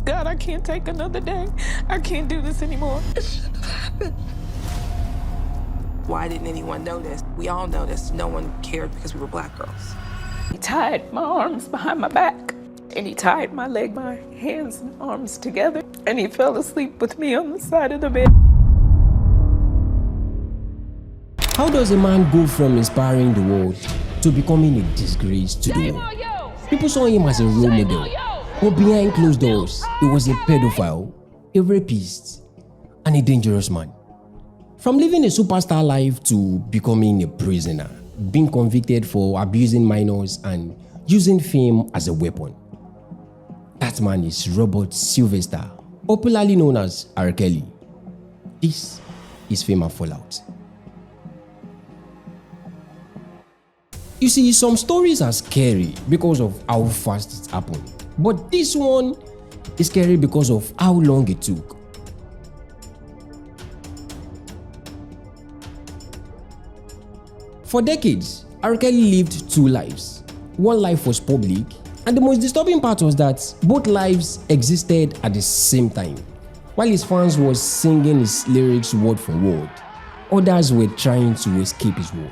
God, I can't take another day. I can't do this anymore. It shouldn't have happened. Why didn't anyone know this? We all know this. No one cared because we were black girls. He tied my arms behind my back, and he tied my hands and arms together, and he fell asleep with me on the side of the bed. How does a man go from inspiring the world to becoming a disgrace to the world? People saw him as a role model, but behind closed doors, he was a pedophile, a rapist, and a dangerous man. From living a superstar life to becoming a prisoner, being convicted for abusing minors and using fame as a weapon. That man is Robert Sylvester, popularly known as R. Kelly. This is Fame and Fallout. You see, some stories are scary because of how fast it happened, but this one is scary because of how long it took. For decades, R. Kelly lived two lives. One life was public, and the most disturbing part was that both lives existed at the same time. While his fans were singing his lyrics word for word, others were trying to escape his word.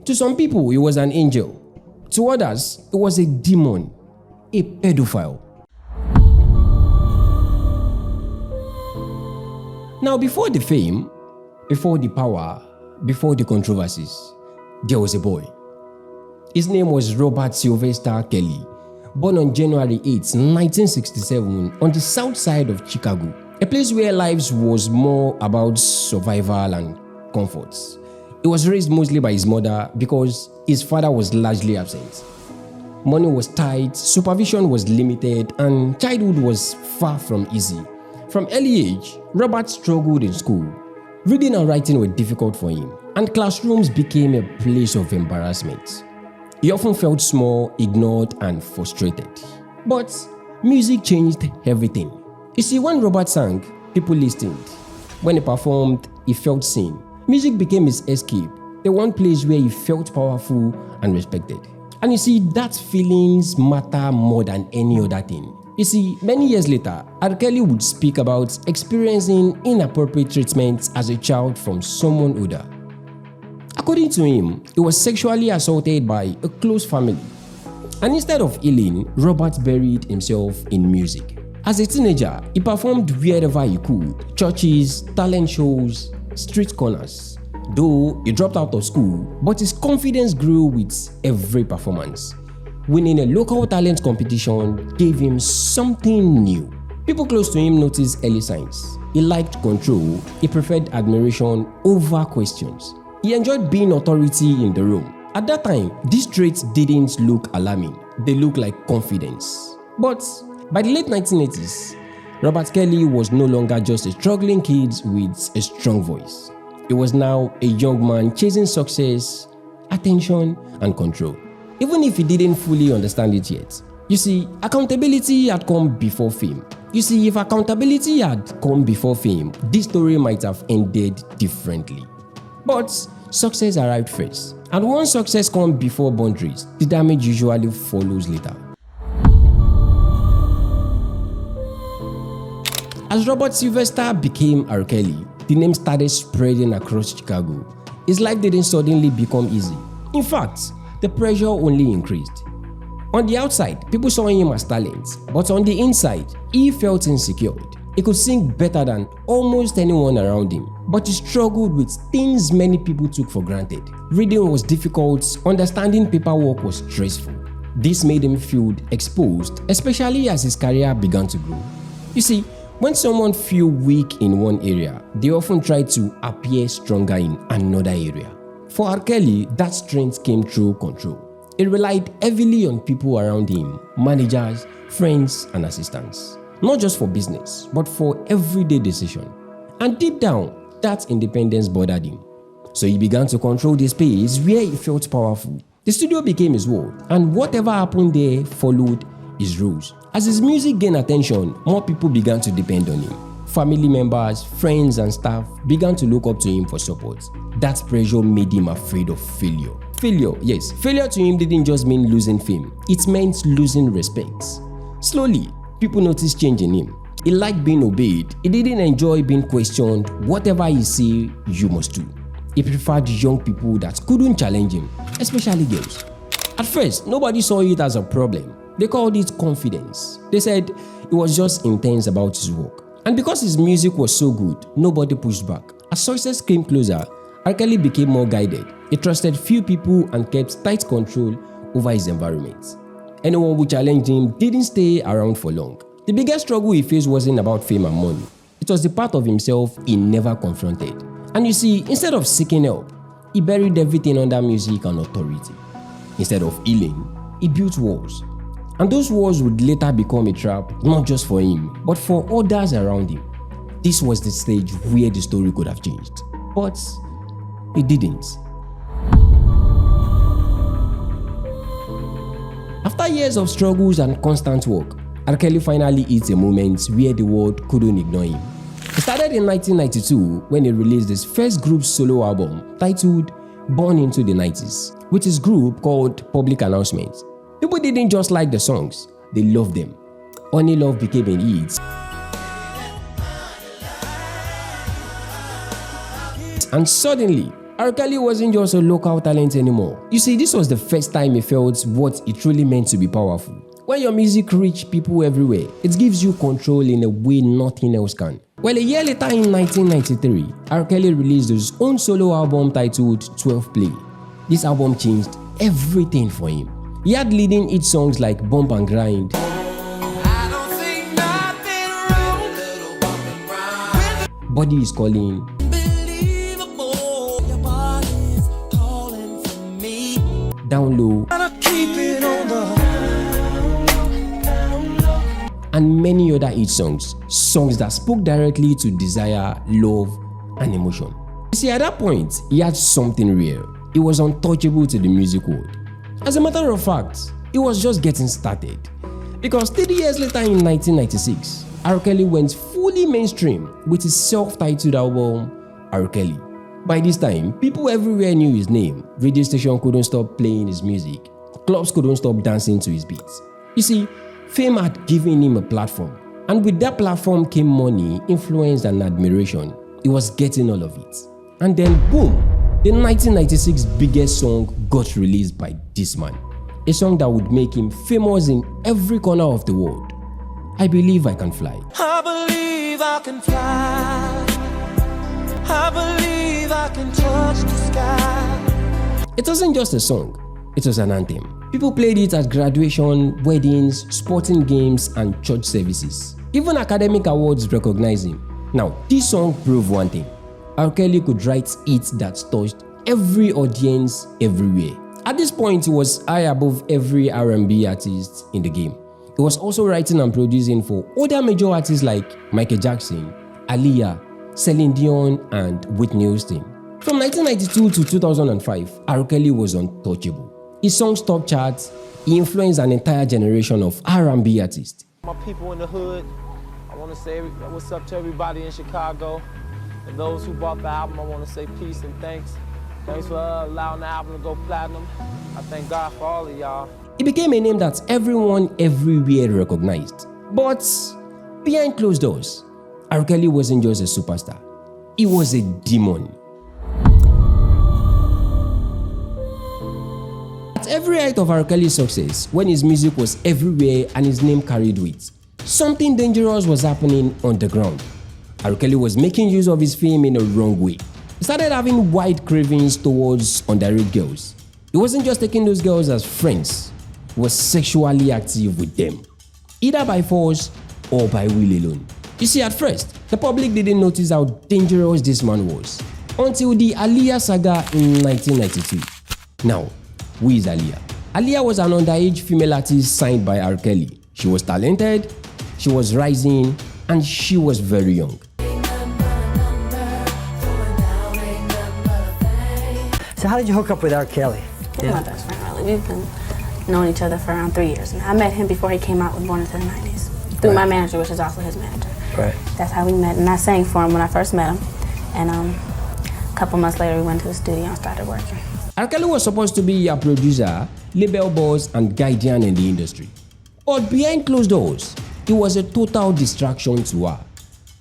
To some people, he was an angel. To others, he was a demon, a pedophile. Now, before the fame, before the power, before the controversies, there was a boy. His name was Robert Sylvester Kelly, born on January 8, 1967, on the south side of Chicago, a place where life was more about survival and comforts. He was raised mostly by his mother because his father was largely absent. Money was tight, supervision was limited, and childhood was far from easy. From early age, Robert struggled in school. Reading and writing were difficult for him, and classrooms became a place of embarrassment. He often felt small, ignored, and frustrated. But music changed everything. You see, when Robert sang, people listened. When he performed, he felt seen. Music became his escape, the one place where he felt powerful and respected. And you see, that feelings matter more than any other thing. You see, many years later, R. Kelly would speak about experiencing inappropriate treatment as a child from someone older. According to him, he was sexually assaulted by a close family. And instead of healing, Robert buried himself in music. As a teenager, he performed wherever he could: churches, talent shows, street corners. Though he dropped out of school, but his confidence grew with every performance. Winning a local talent competition gave him something new. People close to him noticed early signs. He liked control, he preferred admiration over questions. He enjoyed being authority in the room. At that time, these traits didn't look alarming, they looked like confidence. But by the late 1980s, Robert Kelly was no longer just a struggling kid with a strong voice. He was now a young man chasing success, attention, and control, even if he didn't fully understand it yet. You see, accountability had come before fame. You see, if accountability had come before fame, this story might have ended differently. But success arrived first, and once success comes before boundaries, the damage usually follows later. As Robert Sylvester became R. Kelly, the name started spreading across Chicago. His life didn't suddenly become easy. In fact, the pressure only increased. On the outside, people saw him as talent, but on the inside, he felt insecure. He could sing better than almost anyone around him, but he struggled with things many people took for granted. Reading was difficult, understanding paperwork was stressful. This made him feel exposed, especially as his career began to grow. You see, when someone feels weak in one area, they often try to appear stronger in another area. For R. Kelly, that strength came through control. He relied heavily on people around him, managers, friends, and assistants. Not just for business, but for everyday decision. And deep down, that independence bothered him. So he began to control the space where he felt powerful. The studio became his world, and whatever happened there followed his rules. As his music gained attention, more people began to depend on him. Family members, friends, and staff began to look up to him for support. That pressure made him afraid of failure. Failure to him didn't just mean losing fame, it meant losing respect. Slowly, people noticed change in him. He liked being obeyed. He didn't enjoy being questioned. Whatever he say, you must do. He preferred young people that couldn't challenge him, especially girls. At first, nobody saw it as a problem. They called it confidence. They said he was just intense about his work. And because his music was so good, nobody pushed back. As success came closer, R. Kelly became more guided. He trusted few people and kept tight control over his environment. Anyone who challenged him didn't stay around for long. The biggest struggle he faced wasn't about fame and money. It was the part of himself he never confronted. And you see, instead of seeking help, he buried everything under music and authority. Instead of healing, he built walls. And those walls would later become a trap, not just for him, but for others around him. This was the stage where the story could have changed. But it didn't. After years of struggles and constant work, R. Kelly finally hit a moment where the world couldn't ignore him. It started in 1992 when he released his first group solo album titled Born Into the 90s, with his group called Public Announcement. People didn't just like the songs, they loved them. Honey Love became a hit. And suddenly, R. Kelly wasn't just a local talent anymore. You see, this was the first time he felt what it truly meant to be powerful. When your music reaches people everywhere, it gives you control in a way nothing else can. Well, a year later in 1993, R. Kelly released his own solo album titled 12 Play. This album changed everything for him. He had leading hit songs like Bump and Grind, Body Is Calling, Down Low, and many other hit songs that spoke directly to desire, love, and emotion. You see, at that point, he had something real. He was untouchable to the music world. As a matter of fact, he was just getting started. Because 30 years later in 1996, R. Kelly went fully mainstream with his self-titled album, R. Kelly. By this time, people everywhere knew his name. Radio stations couldn't stop playing his music. Clubs couldn't stop dancing to his beats. You see, fame had given him a platform. And with that platform came money, influence, and admiration. He was getting all of it. And then boom, the 1996 biggest song got released by this man. A song that would make him famous in every corner of the world. I Believe I Can Fly. I believe I can fly. I believe I can touch the sky. It wasn't just a song, it was an anthem. People played it at graduation, weddings, sporting games, and church services. Even academic awards recognized him. Now, this song proved one thing. R. Kelly could write hits that touched every audience everywhere. At this point, he was high above every R&B artist in the game. He was also writing and producing for other major artists like Michael Jackson, Aaliyah, Celine Dion, and Whitney Houston. From 1992 to 2005, R. Kelly was untouchable. His songs topped charts. He influenced an entire generation of R&B artists. My people in the hood, I want to say what's up to everybody in Chicago. And those who bought the album, I want to say peace and thanks. Thanks for allowing the album to go platinum. I thank God for all of y'all. He became a name that everyone everywhere recognized. But behind closed doors, R. Kelly wasn't just a superstar. He was a demon. At every height of R. Kelly's success, when his music was everywhere and his name carried weight, something dangerous was happening on the ground. R. Kelly was making use of his fame in a wrong way. He started having wide cravings towards underage girls. He wasn't just taking those girls as friends, he was sexually active with them, either by force or by will alone. You see, at first, the public didn't notice how dangerous this man was until the Aaliyah saga in 1992. Now, who is Aaliyah? Aaliyah was an underage female artist signed by R. Kelly. She was talented, she was rising, and she was very young. So how did you hook up with R. Kelly? He's my best friend, really. We've been knowing each other for around 3 years now. I met him before he came out with Born Into the 90s. Through my manager, which is also his manager. Right. That's how we met. And I sang for him when I first met him. And a couple months later, we went to the studio and started working. R. Kelly was supposed to be a producer, label boss, and guardian in the industry. But behind closed doors, it was a total distraction to her.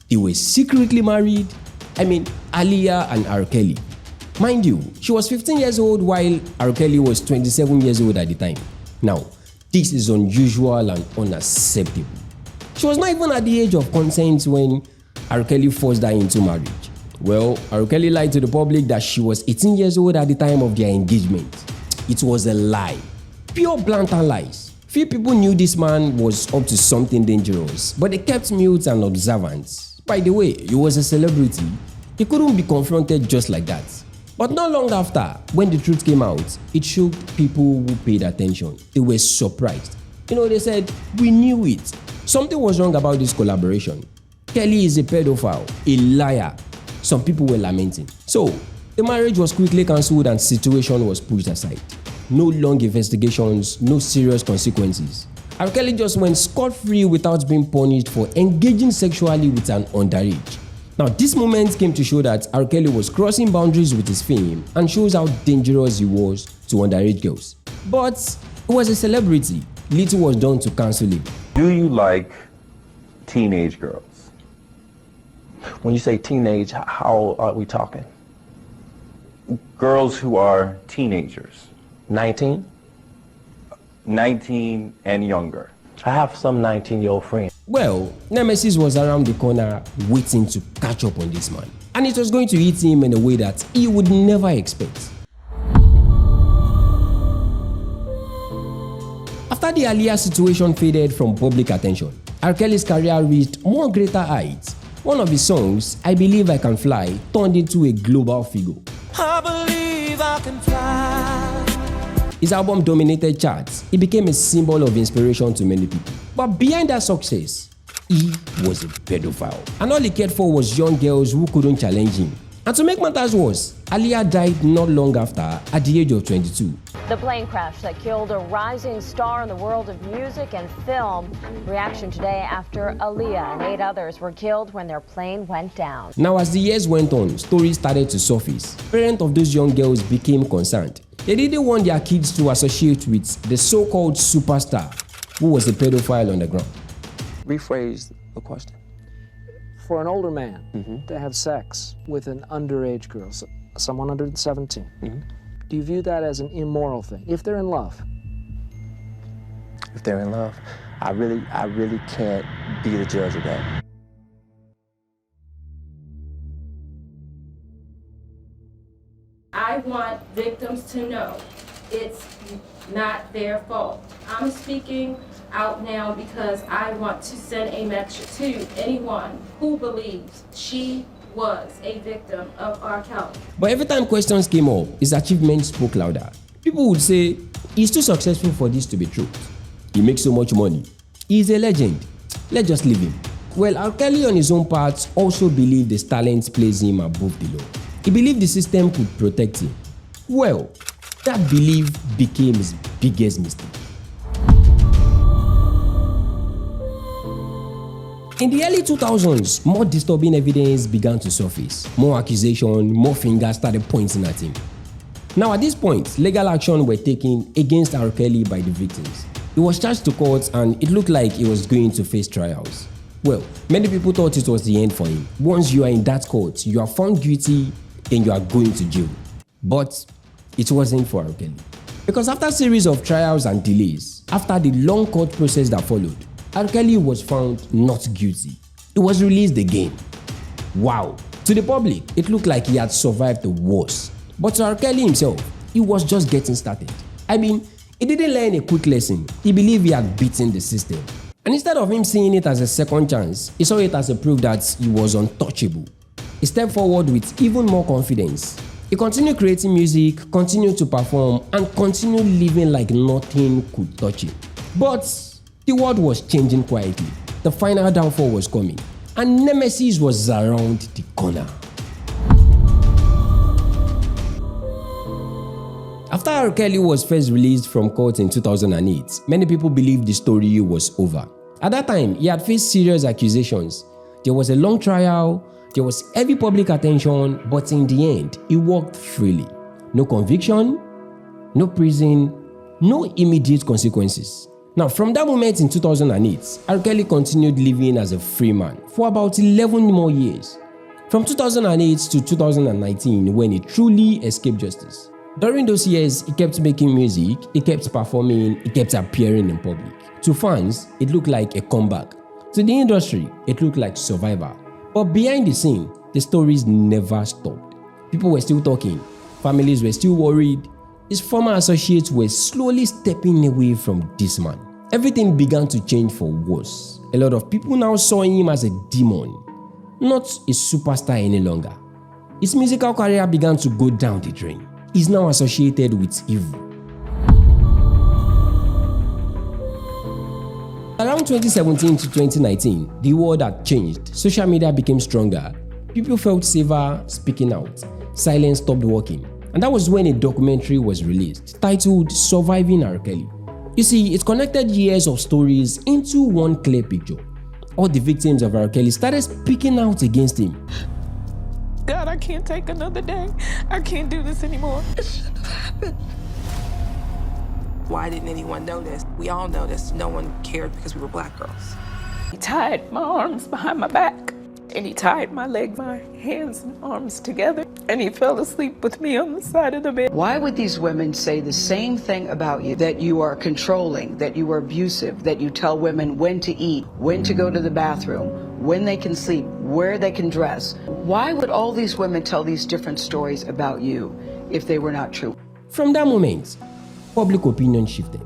They were secretly married. Aaliyah and R. Kelly. Mind you, she was 15 years old while R. Kelly was 27 years old at the time. Now, this is unusual and unacceptable. She was not even at the age of consent when R. Kelly forced her into marriage. Well, R. Kelly lied to the public that she was 18 years old at the time of their engagement. It was a lie. Pure blatant lies. Few people knew this man was up to something dangerous, but they kept mute and observant. By the way, he was a celebrity. He couldn't be confronted just like that. But not long after, when the truth came out, it shocked people who paid attention. They were surprised. They said, "We knew it. Something was wrong about this collaboration. Kelly is a pedophile, a liar." Some people were lamenting. So, the marriage was quickly cancelled and the situation was pushed aside. No long investigations, no serious consequences. R. Kelly just went scot-free without being punished for engaging sexually with an underage. Now, this moment came to show that R. Kelly was crossing boundaries with his fame and shows how dangerous he was to underage girls. But he was a celebrity. Little was done to cancel him. Do you like teenage girls? When you say teenage, how are we talking? Girls who are teenagers. 19? 19 and younger. I have some 19-year-old friends. Well, Nemesis was around the corner waiting to catch up on this man. And it was going to hit him in a way that he would never expect. After the Aaliyah situation faded from public attention, R. Kelly's career reached more greater heights. One of his songs, "I Believe I Can Fly," turned into a global figure. I believe I can fly. His album dominated charts. He became a symbol of inspiration to many people. But behind that success, he was a pedophile. And all he cared for was young girls who couldn't challenge him. And to make matters worse, Aaliyah died not long after at the age of 22. The plane crash that killed a rising star in the world of music and film. Reaction today after Aaliyah and 8 others were killed when their plane went down. Now, as the years went on, stories started to surface. Parents of those young girls became concerned. They didn't want their kids to associate with the so-called superstar who was a pedophile on the ground. Rephrase the question. For an older man to have sex with an underage girl, someone under 17, do you view that as an immoral thing, if they're in love? If they're in love, I really can't be the judge of that. I want victims to know it's not their fault. I'm speaking out now because I want to send a message to anyone who believes she was a victim of R. Kelly. But every time questions came up, his achievements spoke louder. People would say, he's too successful for this to be true. He makes so much money. He's a legend. Let's just leave him. Well, R. Kelly on his own part also believed his talent placed him above the law. He believed the system could protect him. Well, that belief became his biggest mistake. In the early 2000s, more disturbing evidence began to surface. More accusations, more fingers started pointing at him. Now at this point, legal action were taken against R. Kelly by the victims. He was charged to court and it looked like he was going to face trials. Well, many people thought it was the end for him. Once you are in that court, you are found guilty, then you are going to jail. But it wasn't for R. Kelly. Because after a series of trials and delays, after the long court process that followed, R. Kelly was found not guilty. He was released again. Wow. To the public, it looked like he had survived the worst. But to R. Kelly himself, he was just getting started. He didn't learn a quick lesson. He believed he had beaten the system. And instead of him seeing it as a second chance, he saw it as a proof that he was untouchable. He stepped forward with even more confidence. He continued creating music, continued to perform, and continued living like nothing could touch him. But the world was changing quietly. The final downfall was coming, and Nemesis was around the corner. After R. Kelly was first released from court in 2008, many people believed the story was over. At that time, he had faced serious accusations. There was a long trial, there was heavy public attention, but in the end, he walked freely. No conviction, no prison, no immediate consequences. Now, from that moment in 2008, R. Kelly continued living as a free man for about 11 more years, from 2008 to 2019 when he truly escaped justice. During those years, he kept making music, he kept performing, he kept appearing in public. To fans, it looked like a comeback. To the industry, it looked like survival. But behind the scene, the stories never stopped. People were still talking, families were still worried. His former associates were slowly stepping away from this man. Everything began to change for worse. A lot of people now saw him as a demon, not a superstar any longer. His musical career began to go down the drain. He's now associated with evil. Around 2017 to 2019, the world had changed. Social media became stronger. People felt safer speaking out. Silence stopped working. And that was when a documentary was released titled Surviving R. Kelly. You see, it connected years of stories into one clear picture. All the victims of R. Kelly started speaking out against him. God, I can't take another day. I can't do this anymore. It shouldn't have happened. Why didn't anyone know this? We all know this. No one cared because we were black girls. He tied my arms behind my back, and he tied my hands and arms together, and he fell asleep with me on the side of the bed. Why would these women say the same thing about you, that you are controlling, that you are abusive, that you tell women when to eat, when to go to the bathroom, when they can sleep, where they can dress? Why would all these women tell these different stories about you if they were not true? From that moment, public opinion shifted.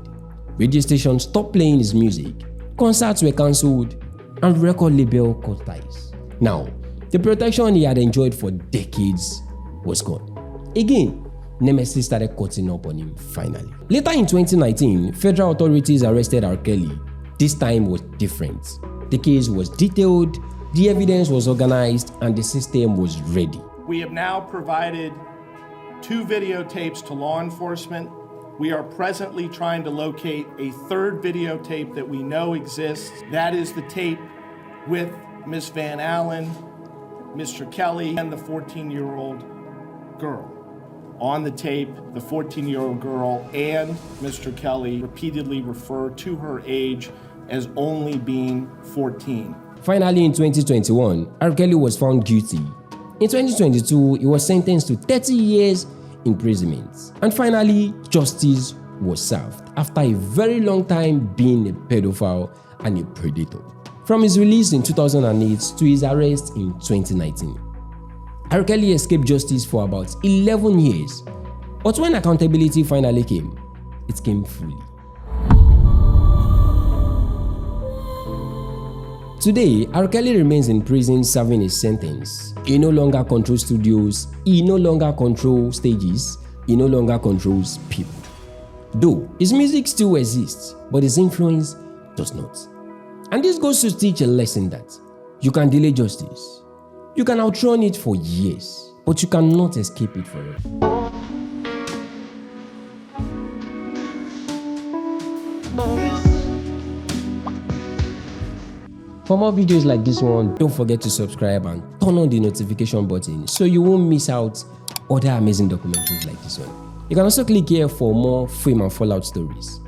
Radio stations stopped playing his music, concerts were cancelled, and record label cut ties. Now, the protection he had enjoyed for decades was gone. Again, nemesis started cutting up on him finally. Later in 2019, federal authorities arrested R. Kelly. This time was different. The case was detailed, the evidence was organized, and the system was ready. We have now provided 2 videotapes to law enforcement. We are presently trying to locate a 3rd videotape that we know exists. That is the tape with Ms. Van Allen, Mr. Kelly, and the 14-year-old girl. On the tape, the 14-year-old girl and Mr. Kelly repeatedly refer to her age as only being 14. Finally, in 2021, R. Kelly was found guilty. In 2022, he was sentenced to 30 years imprisonment. And finally, justice was served after a very long time being a pedophile and a predator. From his release in 2008 to his arrest in 2019, R. Kelly escaped justice for about 11 years. But when accountability finally came, it came fully. Today, R. Kelly remains in prison serving his sentence. He no longer controls studios, he no longer controls stages, he no longer controls people. Though his music still exists, but his influence does not. And this goes to teach a lesson that you can delay justice, you can outrun it for years, but you cannot escape it forever. For more videos like this one, don't forget to subscribe and turn on the notification button so you won't miss out other amazing documentaries like this one. You can also click here for more fame and fallout stories.